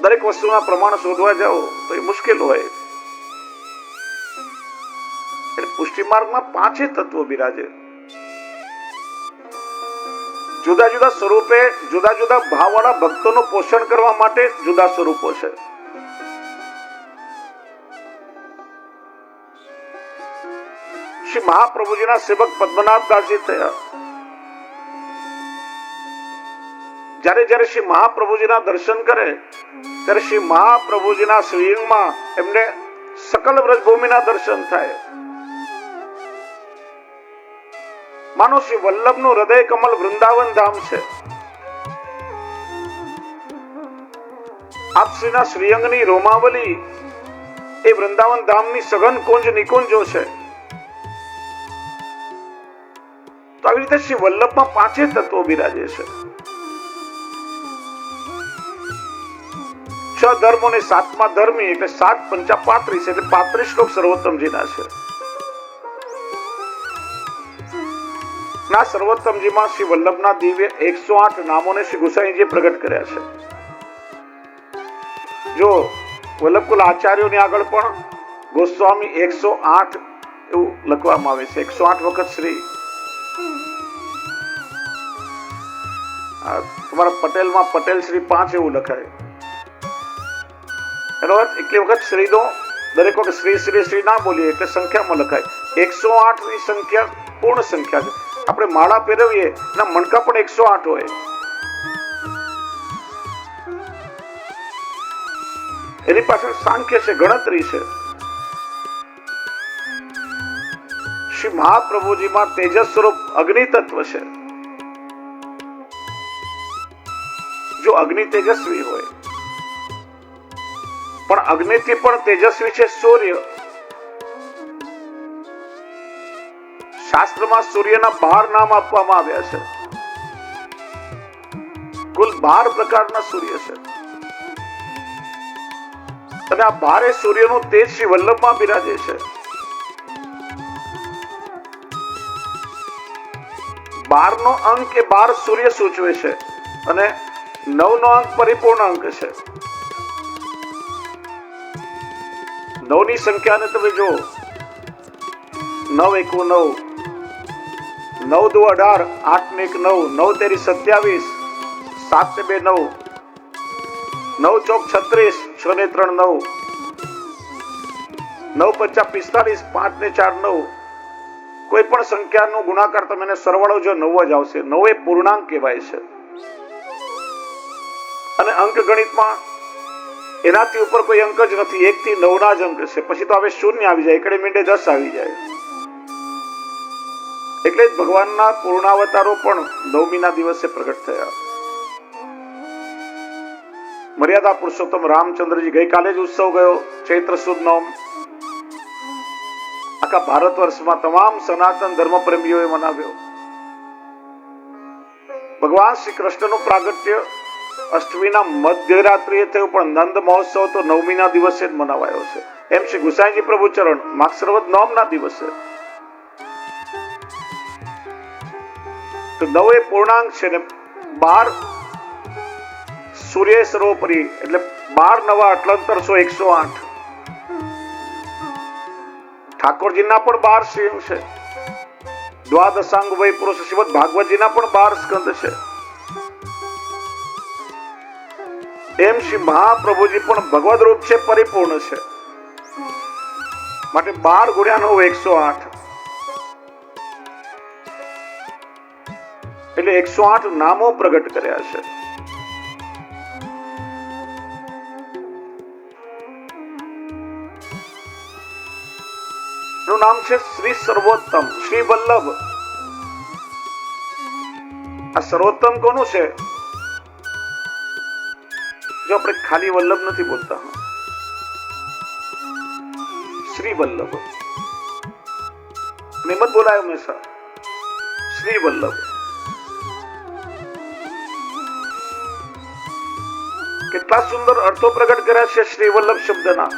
દરેક વસ્તુના પ્રમાણ શોધવા જાઓ તો એ મુશ્કેલ હોય. એટલે પુષ્ટિ માર્ગમાં 5 તત્વો બિરાજે. જુદા જુદા સ્વરૂપે જુદા જુદા ભાવવાળા ભક્તોનું પોષણ કરવા માટે જુદા સ્વરૂપો છે. શ્રી મહાપ્રભુજીના સેવક પદ્મનાભદાસજી થયા. જ્યારે જ્યારે શ્રી મહાપ્રભુજીના દર્શન કરે ત્યારે શ્રી મહાપ્રભુજીના શ્રીઅંગમાં એમને સકલ વ્રજભૂમિના દર્શન થાય. માનો શ્રી વલ્લભનું હૃદય કમલ વૃંદાવન ધામ છે. આપશ્રીના શ્રીઅંગની રોમાવલી એ વૃંદાવન ધામની સઘન કુંજ નિકુંજો છે. તો આવી રીતે શ્રી વલ્લભમાં 5 તત્વો બિરાજે છે. 6 ધર્મો ને 7મા ધર્મી એટલે 7 પંચા 35 એટલે 35 શ્લોક સર્વોત્તમજીના છે. ના સર્વોત્તમજીમાં શ્રી વલ્લભના દિવ્ય 108 નામોને શ્રી ગુસાઈજીએ પ્રગટ કર્યા છે. જો વલ્લભકુલ આચાર્યોની આગળ પણ ગોસ્વામી 108 એવું લખવામાં આવે છે. 108 વખત શ્રી તમારા પટેલમાં પટેલ શ્રી 5 એવું લખાય. એનો અર્થ એટલી વખત શ્રીનો દરેક વખત શ્રી શ્રી શ્રી ના બોલીએ એટલે સંખ્યામાં લખાય. 108 ની સંખ્યા પૂર્ણ સંખ્યા છે. આપણે માળા પહેરવીએ એના મણકા પણ 108 હોય. એની પાછળ સાંખ્ય છે, ગણતરી છે. શ્રી મહાપ્રભુજીમાં તેજસ સ્વરૂપ અગ્નિ તત્વ છે. જો અગ્નિ તેજસ્વી હોય પણ અગ્નિથી પણ તેજસ્વી છે સૂર્ય. શાસ્ત્રમાં સૂર્યના 12 નામ આપવામાં આવ્યા છે. કુલ 12 પ્રકારના સૂર્ય છે. અને આ 12 સૂર્યનું તેજ શ્રી વલ્લભમાં બિરાજે છે. 12 નો અંક એ 12 સૂર્ય સૂચવે છે અને 9 નો અંક પરિપૂર્ણ અંક છે. 9 ની સંખ્યાને તમે જો 9 એકુ 9, 9 દુ 18, 8 ને 1 9, 9 તેરી 27, 7 ને 2 9, 9 ચોક 36, 6 ને 3 9, 9 પંચા 45, 5 ને 4 9. કોઈ પણ સંખ્યાનો ગુણાકાર તમે એને સરવાળો જો 9 જ આવશે. 9 એ પૂર્ણાંક કહેવાય છે. અને અંક ગણિતમાં એનાથી ઉપર કોઈ અંક જ નથી. 1 થી 9 ના જ અંક છે. પછી તો હવે શૂન્ય આવી જાય, એકડે મીંડે 10 આવી જાય. એટલે જ ભગવાનના પૂર્ણાવતારો પણ 9મીના દિવસે પ્રગટ થયા. મર્યાદા પુરુષોત્તમ રામચંદ્રજી ગઈકાલે જ ઉત્સવ ગયો, ચૈત્ર સુદ નોમ. આખા ભારત વર્ષમાં તમામ સનાતન ધર્મ પ્રેમીઓએ મનાવ્યો. ભગવાન શ્રી કૃષ્ણનું પ્રાગટ્ય અષ્ટમીના મધ્યરાત્રિએ થયું, પણ નંદ મહોત્સવ તો 9મીના દિવસે જ મનાવાયો છે. એમ શ્રી ગુસાઈજી પ્રભુ ચરણ માગસરવદ નોમના દિવસે. તો 9 એ પૂર્ણાંક છે ને 12 સૂર્ય સર્વોપરી એટલે 12 નવા અટલંતર 108. ઠાકોરજીના પણ 12 શ્રીઅંગ છે. દ્વાદશાંગ વય પુરુષ શ્રીમદ ભાગવતજીના પણ 12 સ્કંદ છે. એમ શ્રી મહાપ્રભુજી પણ ભગવદ રૂપ છે, પરિપૂર્ણ છે. માટે 12 ગુણ્યા 9 108 એટલે 108 નામો પ્રગટ કર્યા છે. નું નામ છે શ્રી સર્વોત્તમ, શ્રી વલ્લભ. આ સર્વોત્તમ કોનું છે? જો આપણે ખાલી વલ્લભ નથી બોલતા, શ્રી વલ્લભ નિમત બોલાય હંમેશા. શ્રી વલ્લભ કેટલા સુંદર અર્થો પ્રગટ કર્યા છે શ્રી વલ્લભ શબ્દના.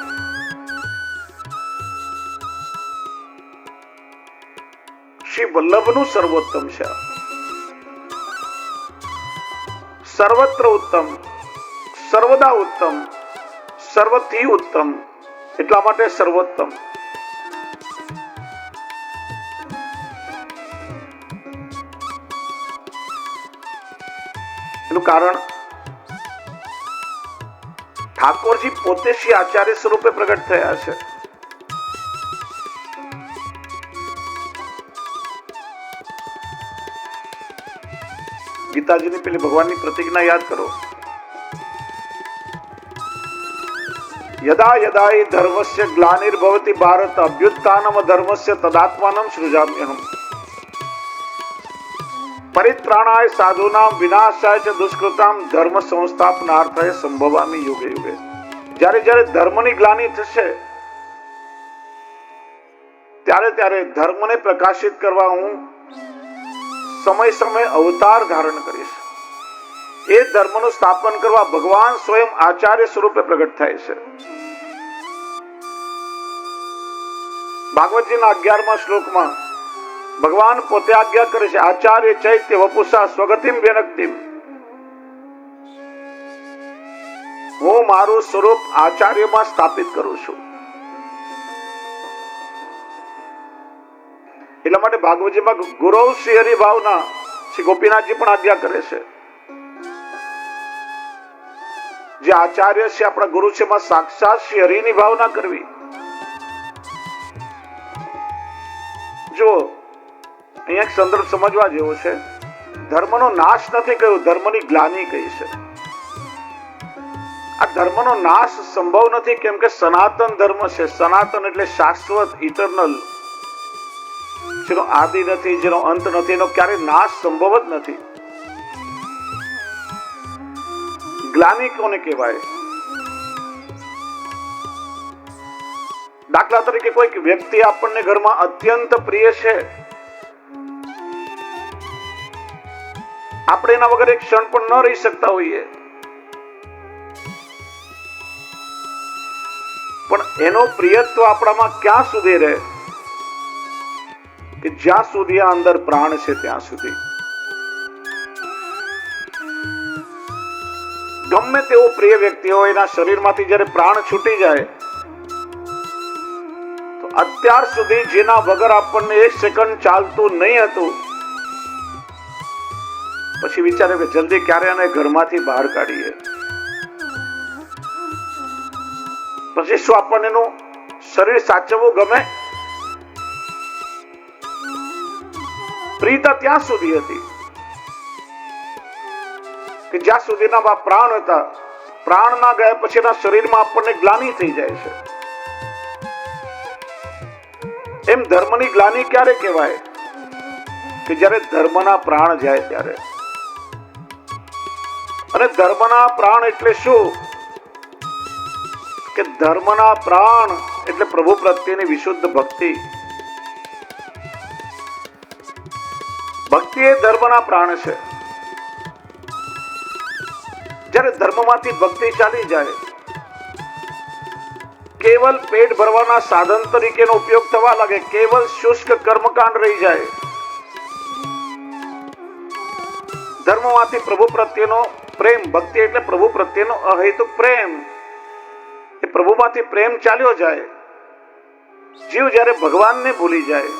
શ્રી વલ્લભનું સર્વોત્તમ છે. સર્વત્ર ઉત્તમ, સર્વદા ઉત્તમ, સર્વથી ઉત્તમ, એટલા માટે સર્વોત્તમ. એનું કારણ ઠાકોરજી પોતે શ્રી આચાર્ય સ્વરૂપે પ્રગટ થયા છે. ગીતાજીની પેલી ભગવાનની પ્રતિજ્ઞા યાદ કરો. યદા યદા હિ ધર્મસ્ય ગ્લાનિર્ભવતિ ભારત અભ્યુત્થાનમ ધર્મસ્ય તદાત્માનમ સૃજામ્યહમ. પરિત્રાણાય સાધુનામ વિનાશાય ચ દુષ્કૃતામ ધર્મ સંસ્થાપનાર્થાય સંભવામિ યુગે યુગે. જ્યારે જ્યારે ધર્મની ગ્લાનિ થશે ત્યારે ત્યારે ધર્મને પ્રકાશિત કરવા હું સમય સમય અવતાર ધારણ કરીશ. એ ધર્મનું સ્થાપન કરવા ભગવાન સ્વયં આચાર્ય સ્વરૂપે પ્રગટ થાય છે. ભાગવતજીના 11મા શ્લોકમાં ભગવાન પોતે આજ્ઞા કરે છે, આચાર્ય ચૈત્ય વપુષા સ્વગતિમ વ્યનક્તિમ. હું મારું સ્વરૂપ આચાર્યમાં સ્થાપિત કરું છું. એટલા માટે ભાગવતજીમાં ગુરુ શ્રી હરિ ભાવના શ્રી ગોપીનાથજી પણ આજ્ઞા કરે છે. જે આચાર્ય છે, આપણા ગુરુ છે, એમાં સાક્ષાત શ્રી હરિની ભાવના કરવી. જો અહીંયા એક સંદર્ભ સમજવા જેવો છે. ધર્મનો નાશ નથી કહ્યું, ધર્મની ગ્લાનિ કહી છે. આ ધર્મનો નાશ સંભવ નથી, કેમ કે સનાતન ધર્મ છે. સનાતન એટલે શાશ્વત, ઇટરનલ, જેનો આદિ નથી, જેનો અંત નથી, એનો ક્યારે નાશ સંભવ જ નથી. ગ્લાનિ કોને કહેવાય? દાખલા તરીકે કોઈક વ્યક્તિ આપણને ઘરમાં અત્યંત પ્રિય છે, આપણે એના વગર એક ક્ષણ પણ ન રહી શકતા હોઈએ, પણ એનો પ્રિયત્વ આપણામાં ક્યાં સુધી રહે? કે જ્યાં સુધી આ અંદર પ્રાણ છે ત્યાં સુધી. ગમે તેવો પ્રિય વ્યક્તિ હોય, એના શરીરમાંથી જ્યારે પ્રાણ છૂટી જાય તો અત્યાર સુધી જેના વગર આપણને એક સેકન્ડ ચાલતું નહીં હતું, પછી વિચારે કે જલ્દી ક્યારે એને ઘરમાંથી બહાર કાઢીએ. પછી શું આપણને એનું શરીર સાચવવું ગમે? પ્રિયતા ત્યાં સુધી હતી કે જ્યાં સુધીના પ્રાણ હતા. પ્રાણ ના ગયા પછી એના શરીરમાં આપણને ગ્લાનિ થઈ જાય છે. એમ ધર્મની ગ્લાનિ ક્યારે કહેવાય? કે જ્યારે ધર્મના પ્રાણ જાય ત્યારે. અને ધર્મના પ્રાણ એટલે શું? કે ધર્મના પ્રાણ એટલે પ્રભુ પ્રત્યેની વિશુદ્ધ ભક્તિ. ભક્તિ એ ધર્મના પ્રાણ છે. જ્યારે ધર્મમાંથી ભક્તિ ચાલી જાય, કેવલ પેટ ભરવાના સાધન તરીકેનો ઉપયોગ થવા લાગે, કેવલ શુષ્ક કર્મકાંડ રહી જાય, ધર્મમાંથી પ્રભુ પ્રત્યેનો પ્રેમ, ભક્તિ એટલે પ્રભુ પ્રત્યેનો અહેતુક પ્રેમ, એ પ્રભુમાંથી પ્રેમ ચાલ્યો જાય, જીવ જ્યારે ભગવાનને ભૂલી જાય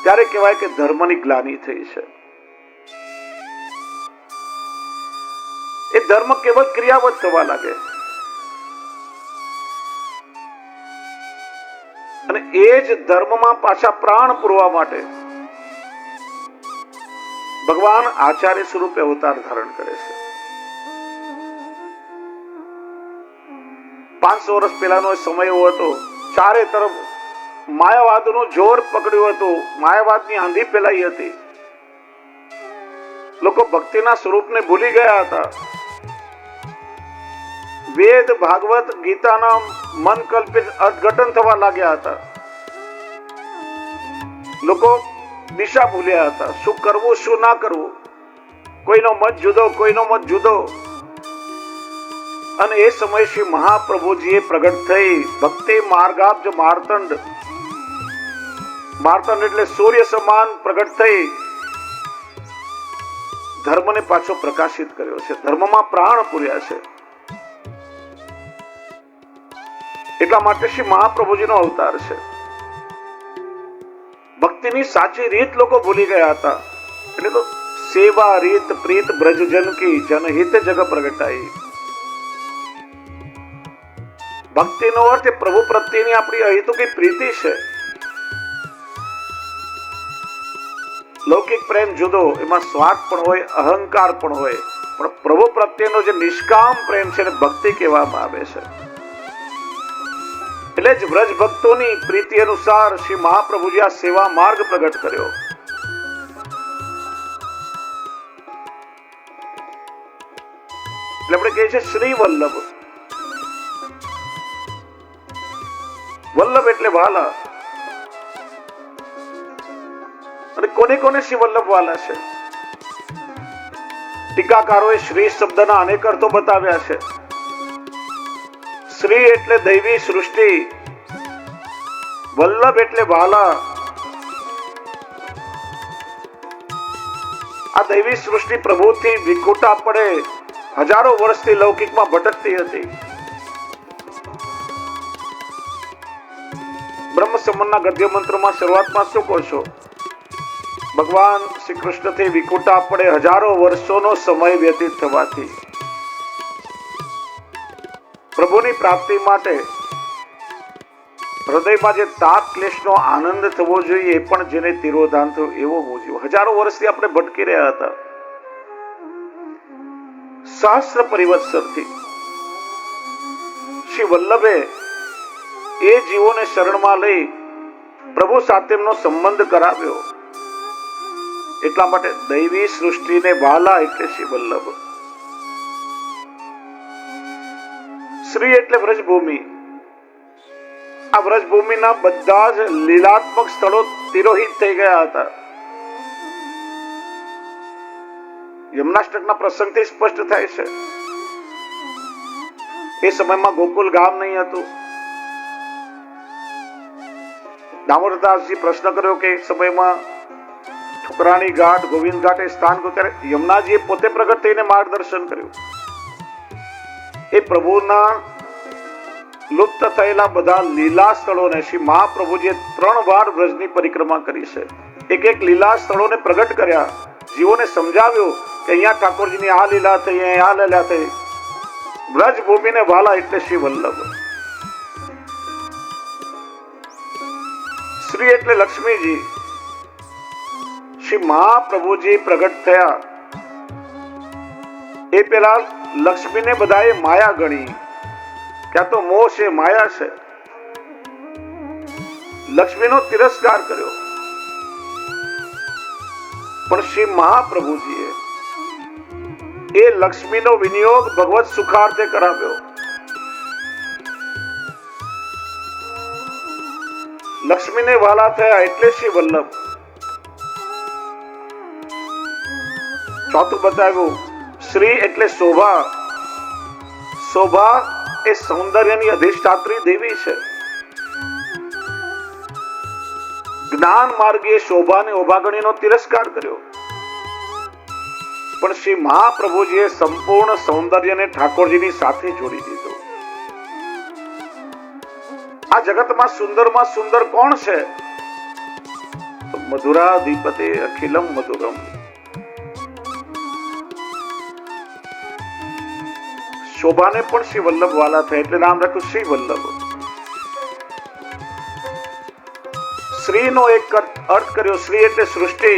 ત્યારે કહેવાય કે ધર્મની ગ્લાનિ થઈ છે. એ ધર્મ કેવળ ક્રિયાવત થવા લાગે. અને એ જ ધર્મમાં પાછા પ્રાણ પૂરવા માટે ભગવાન આચાર્ય સ્વરૂપે અવતાર ધારણ કરે છે. 500 વર્ષ પહેલાનો સમય એવો હતો, ચારે તરફ માયાવાદનું જોર પકડ્યું હતું, માયાવાદની આંધી ફેલાઈ હતી, લોકો ભક્તિના સ્વરૂપને ભૂલી ગયા હતા. વેદ, ભાગવત, ગીતાના મન કલ્પિત અર્થઘટન થવા લાગ્યા હતા. લોકો દિશા ભૂલ્યા હતા, શું કરવું શું ના કરવું, કોઈનો મત જુદો, કોઈનો મત જુદો. અને એ સમય શ્રી મહાપ્રભુજીએ પ્રગટ થઈ ભક્તિ માર્ગાબ્જ માર્તંડ, માર્તંડ એટલે સૂર્ય સમાન પ્રગટ થઈ ધર્મને પાછો પ્રકાશિત કર્યો છે, ધર્મમાં પ્રાણ પૂર્યા છે. એટલા માટે શ્રી મહાપ્રભુજીનો અવતાર છે. ભક્તિની સાચી રીત લોકો ભૂલી ગયા હતા. એટલે તો સેવા રીત પ્રીત બ્રજજન કી જનહિત જગ પ્રગટાઈ. ભક્તિનો અર્થ એ પ્રભુ પ્રત્યેની આપણી અહેતુકી પ્રીતિ છે. લૌકિક પ્રેમ જુદો, એમાં સ્વાર્થ પણ હોય, અહંકાર પણ હોય, પણ પ્રભુ પ્રત્યેનો જે નિષ્કામ પ્રેમ છે એને ભક્તિ કહેવામાં આવે છે. એટલે જ વ્રજ ભક્તોની પ્રીતિ અનુસાર શ્રી મહાપ્રભુજી આ સેવા માર્ગ પ્રગટ કર્યો. એટલે આપણે કહીએ છીએ શ્રી વલ્લભ. વલ્લભ એટલે વાલા. અને કોને કોને શ્રી વલ્લભ વાલા છે? ટીકાકારોએ શ્રી શબ્દના અનેક અર્થો બતાવ્યા છે. શ્રી એટલે દૈવી સૃષ્ટિ, વલ્લભ એટલે વાલા. આ દૈવી સૃષ્ટિ પ્રભુથી વિખૂટા પડે હજારો વર્ષથી લૌકિકમાં ભટકતી હતી. બ્રહ્મ સંબંધના ગદ્ય મંત્રમાં શરૂઆતમાં શું કહો છો? ભગવાન શ્રી કૃષ્ણથી વિખૂટા પડે હજારો વર્ષોનો સમય વ્યતીત થવાથી પ્રભુની પ્રાપ્તિ માટે હૃદયમાં જે તાપ ક્લેશનો આનંદ થવો જોઈએ એ પણ જેને તિરોધાન થયું એવો હોવો જોઈએ. હજારો વર્ષથી આપણે ભટકી રહ્યા હતા. સહસ્ર પરિવત્સરથી શ્રી વલ્લભે એ જીવોને શરણમાં લઈ પ્રભુ સાથેનો સંબંધ કરાવ્યો. એટલા માટે દૈવી સૃષ્ટિને વાલા એટલે શ્રી વલ્લભ. શ્રી એટલે વ્રજભૂમિ. આ વ્રજભૂમિના બધા જ લીલાત્મક સ્થળો તિરોહિત થઈ ગયા હતા. યમનાષ્ટકના પ્રસંગથી સ્પષ્ટ થાય છે. એ સમયમાં ગોકુલ ગામ નહીં હતું. દામોદરદાસજી પ્રશ્ન કર્યો કે એક સમયમાં ઠુકરાણી ઘાટ, ગોવિંદ ઘાટ એ સ્થાન કર્યું, ત્યારે યમુનાજીએ પોતે પ્રગટ થઈને માર્ગદર્શન કર્યું. એ પ્રભુના લુપ્ત થયેલા બધા લીલા સ્થળોને શ્રી મહાપ્રભુજીએ 3 વાર વ્રજની પરિક્રમા કરી છે. એક એક લીલા સ્થળોને પ્રગટ કર્યા, જીવોને સમજાવ્યું કે અહીંયા ઠાકોરજીની આ લીલા થઈ, અહીંયા આ લીલા થઈ. વ્રજ ભૂમિને વાલા એટલે શ્રી વલ્લભ. શ્રી એટલે લક્ષ્મીજી. શ્રી મહાપ્રભુજી પ્રગટ થયા એ પેલા લક્ષ્મીને બધાએ માયા ગણી. ક્યાં તો મોહ છે, માયા છે. લક્ષ્મીનો તિરસ્કાર કર્યો. પણ શ્રી મહાપ્રભુજીએ એ લક્ષ્મીનો વિનિયોગ ભગવત સુખાર્થે કરાવ્યો. લક્ષ્મીને વાલા થયા એટલે શ્રી વલ્લભ. ચોથું બતાવ્યું, શ્રી એટલે શોભા. શોભા એ સૌંદર્યની અધિષ્ઠાત્રી દેવી છે. જ્ઞાન માર્ગે શોભાને ઓભાગણીનો તિરસ્કાર કર્યો. પણ શ્રી મહાપ્રભુજીએ સંપૂર્ણ સૌંદર્યને ઠાકોરજીની સાથે જોડી દીધું. આ જગતમાં સુંદરમાં સુંદર કોણ છે? તો મધુરાધિપતે અખિલમ મધુરમ. શોભાને પણ શ્રી વલ્લભ વાલા થયા એટલે નામ રાખ્યું શ્રી વલ્લભ. શ્રીનો એક અર્થ કર્યો, શ્રી એટલે સૃષ્ટિ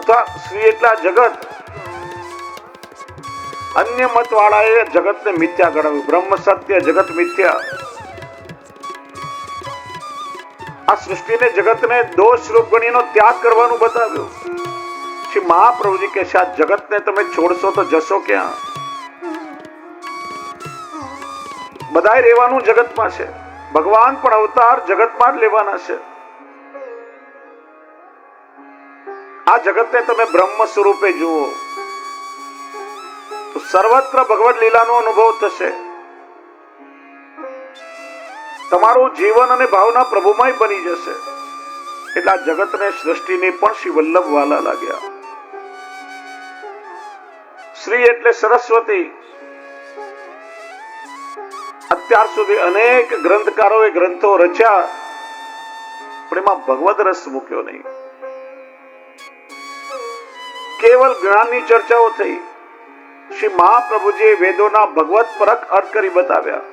અથવા શ્રી એટલે જગત. અન્ય મત વાળાએ જગતને મિથ્યા ગણાવ્યું. બ્રહ્મ સત્ય, જગત મિથ્યા. આ સૃષ્ટિને જગતને દોષ રૂપ ગણીનો ત્યાગ કરવાનું બતાવ્યું. શ્રી મહાપ્રભુજી કહે છે આ જગતને તમે છોડશો તો જશો ક્યાં? બધાય રહેવાનું જગતમાં છે. ભગવાન પણ અવતાર જગતમાં જ લેવાના છે. આ જગતને તમે બ્રહ્મ સ્વરૂપે જુઓ તો સર્વત્ર ભગવદ લીલાનો અનુભવ થશે. તમારું જીવન અને ભાવના પ્રભુમય બની જશે. એટલે આ જગતને સૃષ્ટિને પણ શ્રી વલ્લભ વાલા લાગ્યા. શ્રી એટલે સરસ્વતી. અત્યાર સુધી અનેક ગ્રંથકારોએ ગ્રંથો રચ્યા, પણ એમાં ભગવદ રસ મૂક્યો નહીં. કેવલ જ્ઞાનની ચર્ચાઓ થઈ. શ્રી મહાપ્રભુજીએ વેદોના ભગવત પરક અર્થ કરી બતાવ્યા.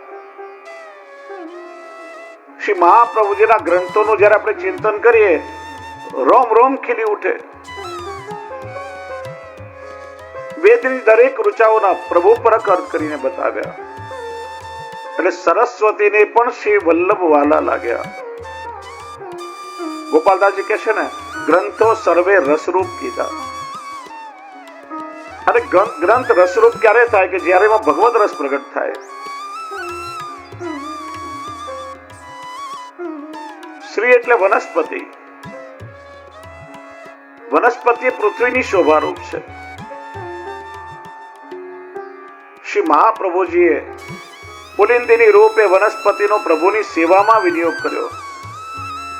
શ્રી મહાપ્રભુજીના ગ્રંથોનું જ્યારે આપણે ચિંતન કરીએ, રોમ રોમ ખીલી ઉઠે. વેદની દરેક ઋચાઓના પ્રભુ પરક અર્થ કરીને બતાવ્યા. એટલે સરસ્વતીને પણ શ્રી વલ્લભ વાલા લાગ્યા. ગોપાલદાસજી કહે છે ને, ગ્રંથો સર્વે રસરૂપ કીધા. અને ગ્રંથ રસરૂપ ક્યારે થાય? કે જ્યારે એમાં ભગવદ રસ પ્રગટ થાય. શ્રી એટલે વનસ્પતિ. વનસ્પતિ એ પૃથ્વીની શોભારૂપ છે. શ્રી મહાપ્રભુજીએ પુલિંદિની રૂપે વનસ્પતિનો પ્રભુની સેવામાં વિનિયોગ કર્યો.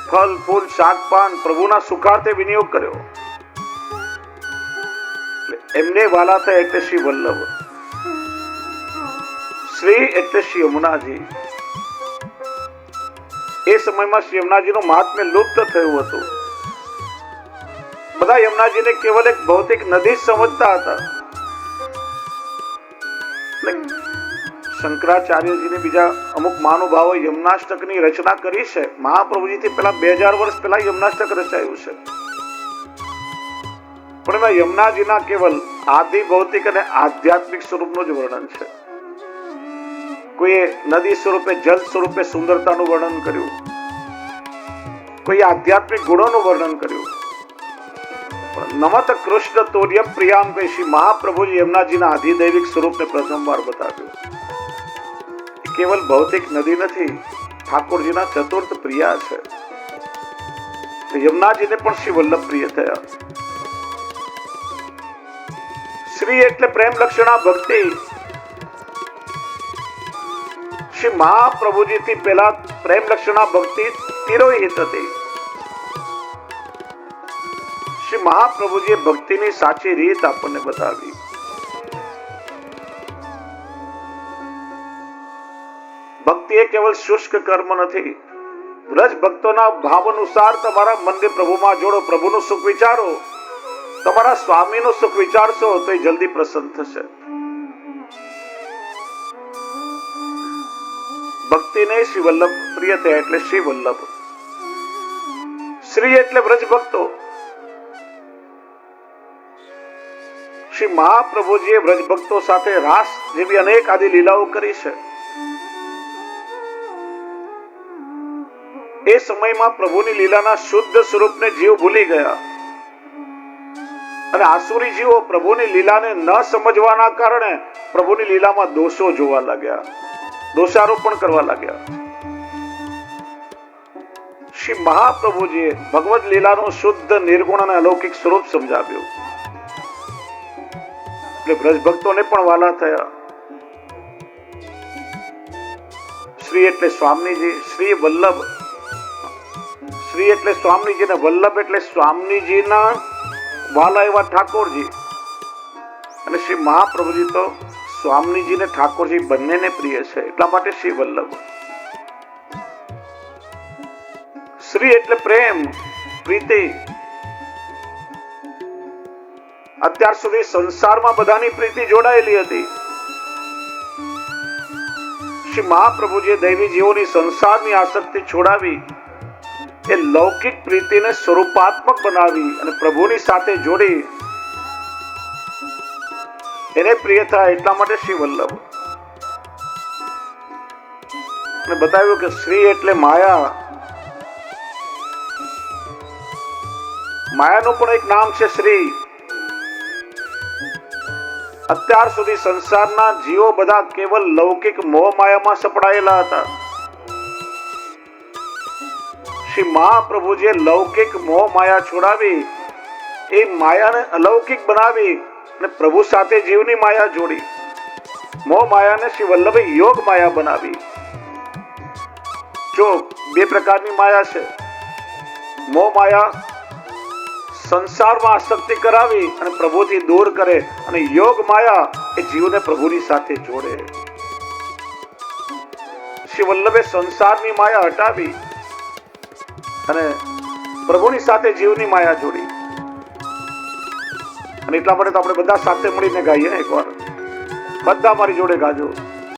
ફલ ફૂલ શાક પાન પ્રભુના સુખાર્થે વિનિયોગ કર્યો. એમને વાલા થાય એટલે શ્રી વલ્લભ. શ્રી એટલે શ્રી યમુનાજી. એ સમયમાં શ્રી યમુનાજીનું મહાત્મ્ય લુપ્ત થયું હતું. બધા યમુનાજીને કેવલ એક ભૌતિક નદી સમજતા હતા. શંકરાચાર્યજીને બીજા અમુક મહાનુભાવો યમનાષ્ટકની રચના કરી છે. મહાપ્રભુજીથી પહેલા 2000 વર્ષ પહેલા યમનાષ્ટક રચાયું છે. પણ એમાં યમુનાજીના કેવલ આદિ ભૌતિક અને આધ્યાત્મિક સ્વરૂપનું જ વર્ણન છે. કોઈએ નદી સ્વરૂપે જલ સ્વરૂપે સુંદરતાનું વર્ણન કર્યું, કોઈ આધ્યાત્મિક ગુણોનું વર્ણન કર્યું. નમત કૃષ્ણ તોર્ય પ્રિયામ કહી શ્રી મહાપ્રભુજી યમુનાજીના આધિદૈવિક સ્વરૂપને પ્રથમવાર બતાવ્યું. કેવલ ભૌતિક નદી નથી, ઠાકોરજીના ચતુર્થ પ્રિયા છે. યમુનાજીને પણ શ્રી વલ્લભ પ્રિય થયા. શ્રી એટલે પ્રેમ લક્ષણા ભક્તિ. શ્રી મહાપ્રભુજીથી પહેલા પ્રેમ લક્ષણા ભક્તિ તિરોહિત હતી. શ્રી મહાપ્રભુજીએ ભક્તિની સાચી રીત આપણને બતાવી. ભક્તિ એ કેવલ શુષ્ક કર્મ નથી. વ્રજ ભક્તોના ભાવ અનુસાર તમારા મનને પ્રભુમાં જોડો, પ્રભુનું સુખ વિચારો. તમારા સ્વામીનું સુખ વિચારશો તો એ જલ્દી પ્રસન્ન થશે. ભક્તિને શ્રી વલ્લભ પ્રિય થયા એટલે શ્રી વલ્લભ. શ્રી એટલે વ્રજ ભક્તો. શ્રી મહાપ્રભુજીએ વ્રજ ભક્તો સાથે રાસ જેવી અનેક આદિ લીલાઓ કરી છે. એ સમયમાં પ્રભુની લીલાના શુદ્ધ સ્વરૂપને જીવ ભૂલી ગયા. અને આસુરી જીવો પ્રભુની લીલાને ન સમજવાના કારણે પ્રભુની લીલામાં દોષો જોવા લાગ્યા, દોષારોપણ કરવા લાગ્યા. શ્રી મહાપ્રભુજીએ ભગવદ લીલાનું શુદ્ધ નિર્ગુણ અને અલૌકિક સ્વરૂપ સમજાવ્યું. એટલે બ્રજ ભક્તોને પણ વાલા થયા. શ્રી એટલે સ્વામીજી, શ્રી વલ્લભ. શ્રી એટલે સ્વામીજી ને વલ્લભ એટલે સ્વામીજીના વાલા એવા ઠાકોરજી. અને શ્રી મહાપ્રભુજી તો સ્વામીજી ને ઠાકોરજી બંનેને પ્રિય છે, એટલા માટે શ્રી વલ્લભ. શ્રી એટલે પ્રેમ, પ્રીતિ. અત્યાર સુધી સંસારમાં બધાની પ્રીતિ જોડાયેલી હતી. શ્રી મહાપ્રભુજીએ દૈવી જીવોની સંસારની આસક્તિ છોડાવી, એ લૌકિક પ્રીતિને સ્વરૂપાત્મક બનાવી અને પ્રભુની સાથે જોડી એને પ્રિય થાય. એટલા માટે શ્રી વલ્લભ. અને બતાવ્યું કે શ્રી એટલે માયા. માયાનું પણ એક નામ છે શ્રી. અત્યાર સુધી સંસારના જીવો બધા કેવલ લૌકિક મોહ માયામાં સપડાયેલા હતા. શ્રી મહાપ્રભુજીએ લૌકિક મોહ માયા છોડાવી, એ માયાને અલૌકિક બનાવી અને પ્રભુ સાથે જીવની માયા જોડી. મોહ માયાને શ્રી વલ્લભે યોગ માયા બનાવી. જો બે પ્રકારની માયા છે. મોહ માયા સંસારમાં આસક્તિ કરાવી અને પ્રભુથી દૂર કરે, અને યોગ માયા એ જીવને પ્રભુની સાથે જોડે. શ્રી વલ્લભે સંસારની માયા હટાવી અને પ્રભુની સાથે જીવની માયા જોડી. અને એટલા માટે તો આપણે બધા સાથે મળીને ગાઈએ ને એકવાર. બધા મારી જોડે ગાજો.